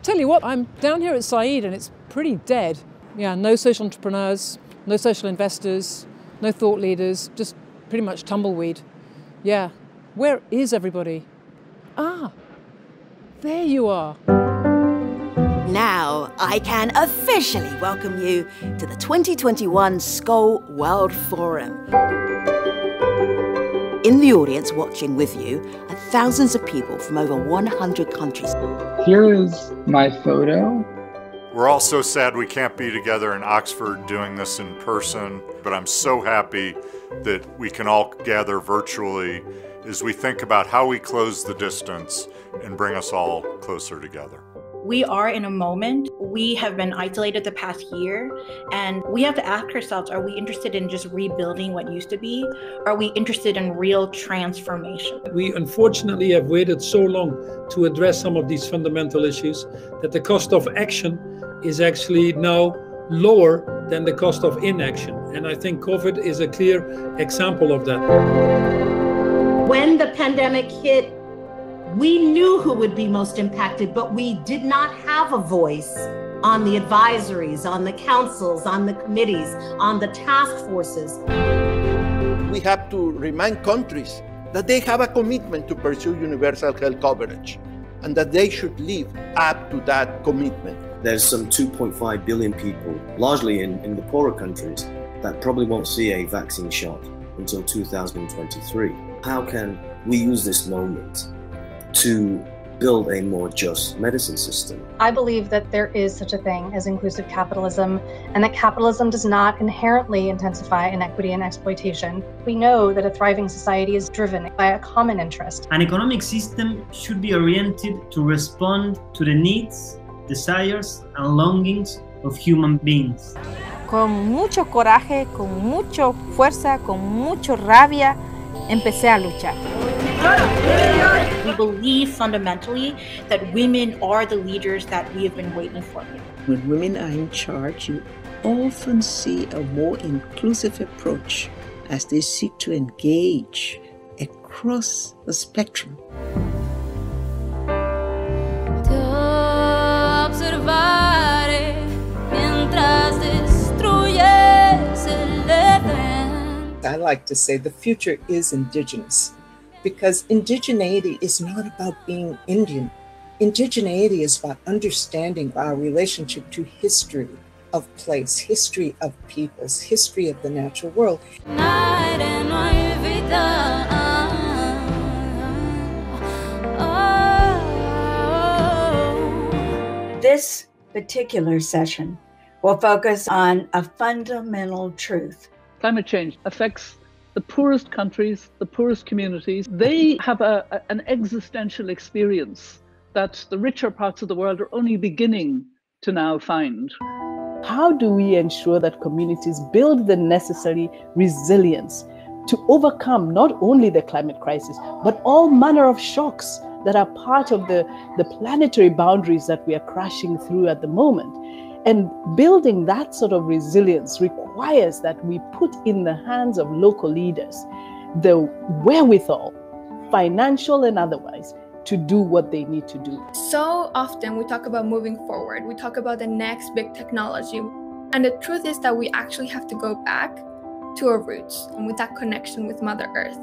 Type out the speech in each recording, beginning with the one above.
Tell you what, I'm down here at Said and it's pretty dead. Yeah, no social entrepreneurs, no social investors, no thought leaders, just pretty much tumbleweed. Yeah, where is everybody? Ah, there you are. Now I can officially welcome you to the 2021 Skoll World Forum. In the audience watching with you are thousands of people from over 100 countries. Here is my photo. We're all so sad we can't be together in Oxford doing this in person, but I'm so happy that we can all gather virtually as we think about how we close the distance and bring us all closer together. We are in a moment. We have been isolated the past year, and we have to ask ourselves, are we interested in just rebuilding what used to be? Are we interested in real transformation? We unfortunately have waited so long to address some of these fundamental issues that the cost of action is actually now lower than the cost of inaction. And I think COVID is a clear example of that. When the pandemic hit, we knew who would be most impacted, but we did not have a voice on the advisories, on the councils, on the committees, on the task forces. We have to remind countries that they have a commitment to pursue universal health coverage and that they should live up to that commitment. There's some 2.5 billion people, largely in the poorer countries, that probably won't see a vaccine shot until 2023. How can we use this moment to build a more just medicine system? I believe that there is such a thing as inclusive capitalism, and that capitalism does not inherently intensify inequity and exploitation. We know that a thriving society is driven by a common interest. An economic system should be oriented to respond to the needs, desires, and longings of human beings. Con mucho coraje, con mucha fuerza, con mucha rabia, empecé a luchar. We believe fundamentally that women are the leaders that we have been waiting for. When women are in charge, you often see a more inclusive approach as they seek to engage across the spectrum. I like to say the future is indigenous, because indigeneity is not about being Indian. Indigeneity is about understanding our relationship to history of place, history of peoples, history of the natural world. This particular session will focus on a fundamental truth. Climate change affects the poorest countries, the poorest communities. They have an existential experience that the richer parts of the world are only beginning to now find. How do we ensure that communities build the necessary resilience to overcome not only the climate crisis, but all manner of shocks that are part of the planetary boundaries that we are crashing through at the moment? And building that sort of resilience requires that we put in the hands of local leaders the wherewithal, financial and otherwise, to do what they need to do. So often we talk about moving forward, we talk about the next big technology. And the truth is that we actually have to go back to our roots and with that connection with Mother Earth.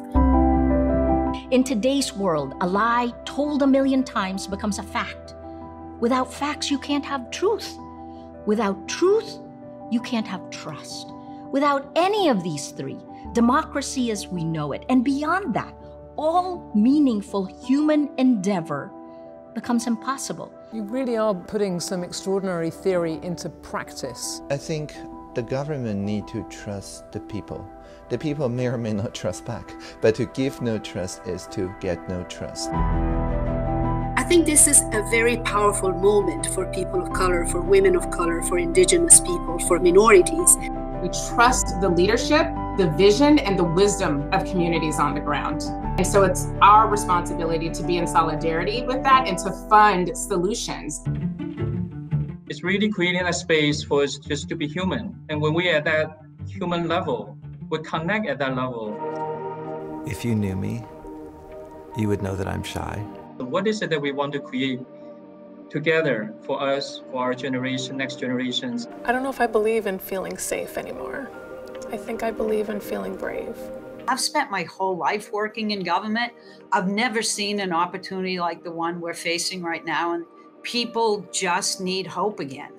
In today's world, a lie told 1,000,000 times becomes a fact. Without facts, you can't have truth. Without truth, you can't have trust. Without any of these three, democracy as we know it, and beyond that, all meaningful human endeavor becomes impossible. You really are putting some extraordinary theory into practice. I think the government need to trust the people. The people may or may not trust back, but to give no trust is to get no trust. I think this is a very powerful moment for people of color, for women of color, for indigenous people, for minorities. We trust the leadership, the vision, and the wisdom of communities on the ground. And so it's our responsibility to be in solidarity with that and to fund solutions. It's really creating a space for us just to be human. And when we're at that human level, we connect at that level. If you knew me, you would know that I'm shy. What is it that we want to create together for us, for our generation, next generations. I don't know if I believe in feeling safe anymore. I think I believe in feeling brave. I've spent my whole life working in government. I've never seen an opportunity like the one we're facing right now, and people just need hope again.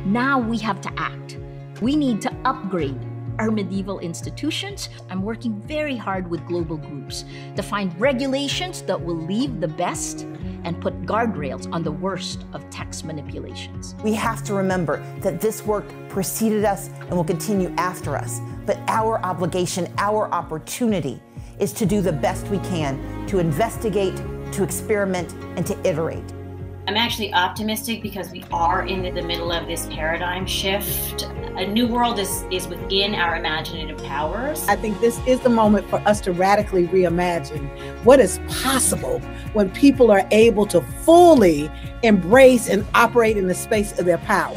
Now we have to act. We need to upgrade our medieval institutions. I'm working very hard with global groups to find regulations that will leave the best and put guardrails on the worst of text manipulations. We have to remember that this work preceded us and will continue after us. But our obligation, our opportunity, is to do the best we can to investigate, to experiment, and to iterate. I'm actually optimistic because we are in the middle of this paradigm shift. A new world is within our imaginative powers. I think this is the moment for us to radically reimagine what is possible when people are able to fully embrace and operate in the space of their power.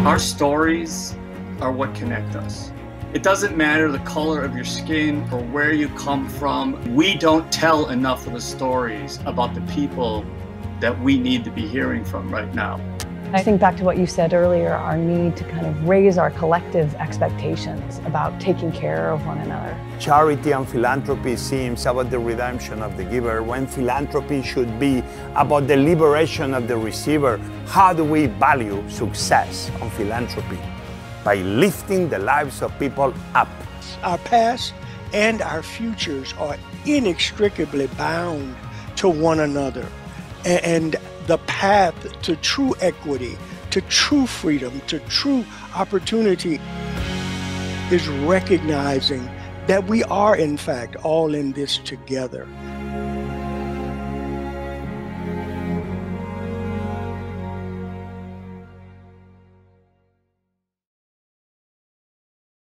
Our stories are what connect us. It doesn't matter the color of your skin or where you come from. We don't tell enough of the stories about the people that we need to be hearing from right now. I think back to what you said earlier, our need to kind of raise our collective expectations about taking care of one another. Charity and philanthropy seems about the redemption of the giver, when philanthropy should be about the liberation of the receiver. How do we value success on philanthropy? By lifting the lives of people up. Our past and our futures are inextricably bound to one another. And the path to true equity, to true freedom, to true opportunity is recognizing that we are, in fact, all in this together.